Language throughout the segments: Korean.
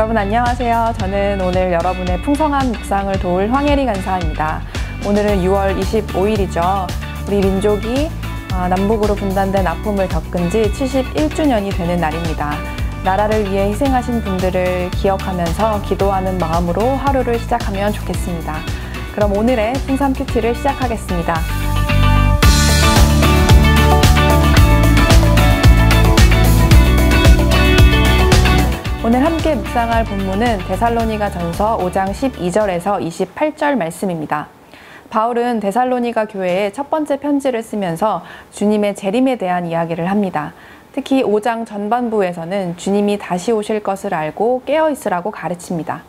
여러분 안녕하세요. 저는 오늘 여러분의 풍성한 묵상을 도울 황혜리 간사입니다. 오늘은 6월 25일이죠. 우리 민족이 남북으로 분단된 아픔을 겪은 지 71주년이 되는 날입니다. 나라를 위해 희생하신 분들을 기억하면서 기도하는 마음으로 하루를 시작하면 좋겠습니다. 그럼 오늘의 풍삼 큐티를 시작하겠습니다. 오늘 함께 묵상할 본문은 데살로니가전서 5장 12절에서 28절 말씀입니다. 바울은 데살로니가 교회에 첫 번째 편지를 쓰면서 주님의 재림에 대한 이야기를 합니다. 특히 5장 전반부에서는 주님이 다시 오실 것을 알고 깨어 있으라고 가르칩니다.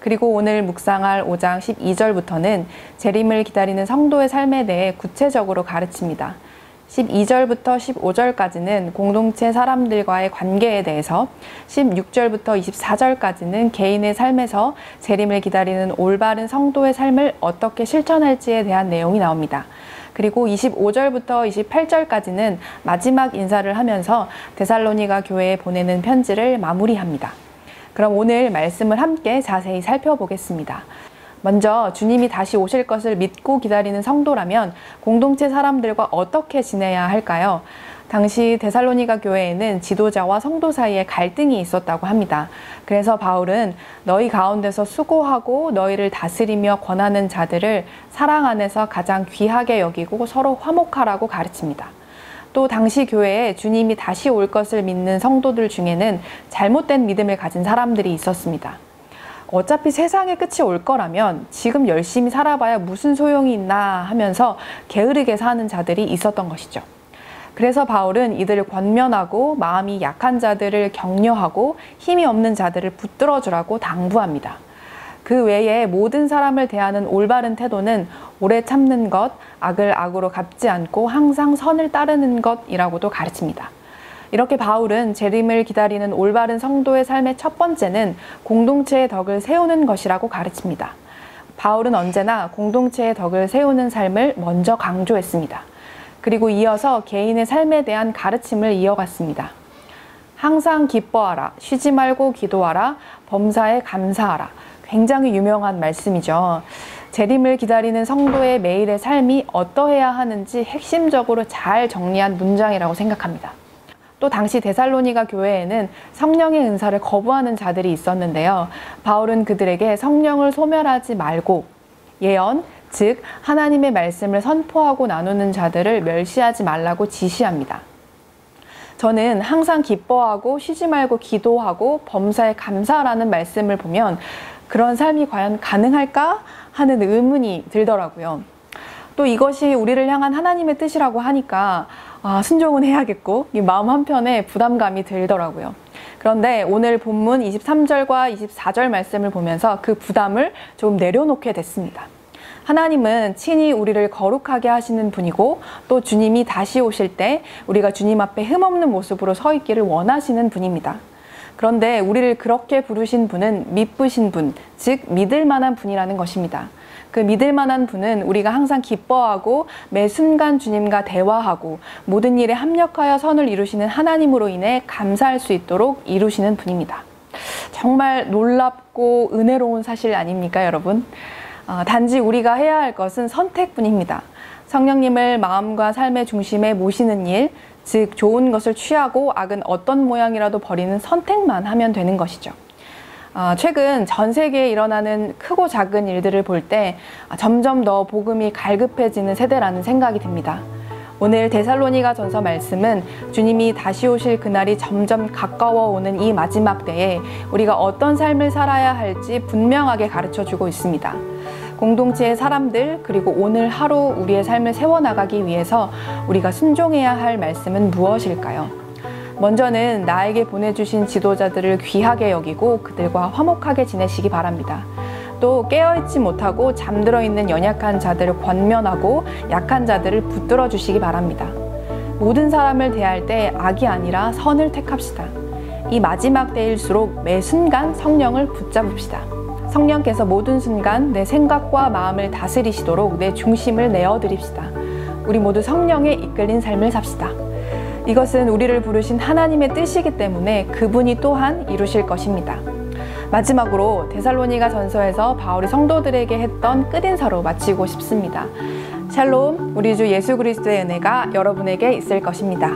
그리고 오늘 묵상할 5장 12절부터는 재림을 기다리는 성도의 삶에 대해 구체적으로 가르칩니다. 12절부터 15절까지는 공동체 사람들과의 관계에 대해서, 16절부터 24절까지는 개인의 삶에서 재림을 기다리는 올바른 성도의 삶을 어떻게 실천할지에 대한 내용이 나옵니다. 그리고 25절부터 28절까지는 마지막 인사를 하면서 데살로니가 교회에 보내는 편지를 마무리합니다. 그럼 오늘 말씀을 함께 자세히 살펴보겠습니다. 먼저 주님이 다시 오실 것을 믿고 기다리는 성도라면 공동체 사람들과 어떻게 지내야 할까요? 당시 데살로니가 교회에는 지도자와 성도 사이에 갈등이 있었다고 합니다. 그래서 바울은 너희 가운데서 수고하고 너희를 다스리며 권하는 자들을 사랑 안에서 가장 귀하게 여기고 서로 화목하라고 가르칩니다. 또 당시 교회에 주님이 다시 올 것을 믿는 성도들 중에는 잘못된 믿음을 가진 사람들이 있었습니다. 어차피 세상의 끝이 올 거라면 지금 열심히 살아봐야 무슨 소용이 있나 하면서 게으르게 사는 자들이 있었던 것이죠. 그래서 바울은 이들을 권면하고 마음이 약한 자들을 격려하고 힘이 없는 자들을 붙들어주라고 당부합니다. 그 외에 모든 사람을 대하는 올바른 태도는 오래 참는 것, 악을 악으로 갚지 않고 항상 선을 따르는 것이라고도 가르칩니다. 이렇게 바울은 재림을 기다리는 올바른 성도의 삶의 첫 번째는 공동체의 덕을 세우는 것이라고 가르칩니다. 바울은 언제나 공동체의 덕을 세우는 삶을 먼저 강조했습니다. 그리고 이어서 개인의 삶에 대한 가르침을 이어갔습니다. 항상 기뻐하라, 쉬지 말고 기도하라, 범사에 감사하라. 굉장히 유명한 말씀이죠. 재림을 기다리는 성도의 매일의 삶이 어떠해야 하는지 핵심적으로 잘 정리한 문장이라고 생각합니다. 또 당시 데살로니가 교회에는 성령의 은사를 거부하는 자들이 있었는데요. 바울은 그들에게 성령을 소멸하지 말고 예언, 즉 하나님의 말씀을 선포하고 나누는 자들을 멸시하지 말라고 지시합니다. 저는 항상 기뻐하고 쉬지 말고 기도하고 범사에 감사하라는 말씀을 보면 그런 삶이 과연 가능할까 하는 의문이 들더라고요. 또 이것이 우리를 향한 하나님의 뜻이라고 하니까 순종은 해야겠고 이 마음 한편에 부담감이 들더라고요. 그런데 오늘 본문 23절과 24절 말씀을 보면서 그 부담을 좀 내려놓게 됐습니다. 하나님은 친히 우리를 거룩하게 하시는 분이고 또 주님이 다시 오실 때 우리가 주님 앞에 흠없는 모습으로 서 있기를 원하시는 분입니다. 그런데 우리를 그렇게 부르신 분은 믿으신 분, 즉 믿을 만한 분이라는 것입니다. 그 믿을 만한 분은 우리가 항상 기뻐하고 매 순간 주님과 대화하고 모든 일에 합력하여 선을 이루시는 하나님으로 인해 감사할 수 있도록 이루시는 분입니다. 정말 놀랍고 은혜로운 사실 아닙니까, 여러분? 단지 우리가 해야 할 것은 선택뿐입니다. 성령님을 마음과 삶의 중심에 모시는 일, 즉 좋은 것을 취하고 악은 어떤 모양이라도 버리는 선택만 하면 되는 것이죠. 최근 전 세계에 일어나는 크고 작은 일들을 볼 때 점점 더 복음이 갈급해지는 세대라는 생각이 듭니다. 오늘 데살로니가전서 말씀은 주님이 다시 오실 그날이 점점 가까워 오는 이 마지막 때에 우리가 어떤 삶을 살아야 할지 분명하게 가르쳐주고 있습니다. 공동체의 사람들 그리고 오늘 하루 우리의 삶을 세워나가기 위해서 우리가 순종해야 할 말씀은 무엇일까요? 먼저는 나에게 보내주신 지도자들을 귀하게 여기고 그들과 화목하게 지내시기 바랍니다. 또 깨어있지 못하고 잠들어 있는 연약한 자들을 권면하고 약한 자들을 붙들어 주시기 바랍니다. 모든 사람을 대할 때 악이 아니라 선을 택합시다. 이 마지막 때일수록 매 순간 성령을 붙잡읍시다. 성령께서 모든 순간 내 생각과 마음을 다스리시도록 내 중심을 내어드립시다. 우리 모두 성령에 이끌린 삶을 삽시다. 이것은 우리를 부르신 하나님의 뜻이기 때문에 그분이 또한 이루실 것입니다. 마지막으로 데살로니가 전서에서 바울이 성도들에게 했던 끝인사로 마치고 싶습니다. 샬롬, 우리 주 예수 그리스도의 은혜가 여러분에게 있을 것입니다.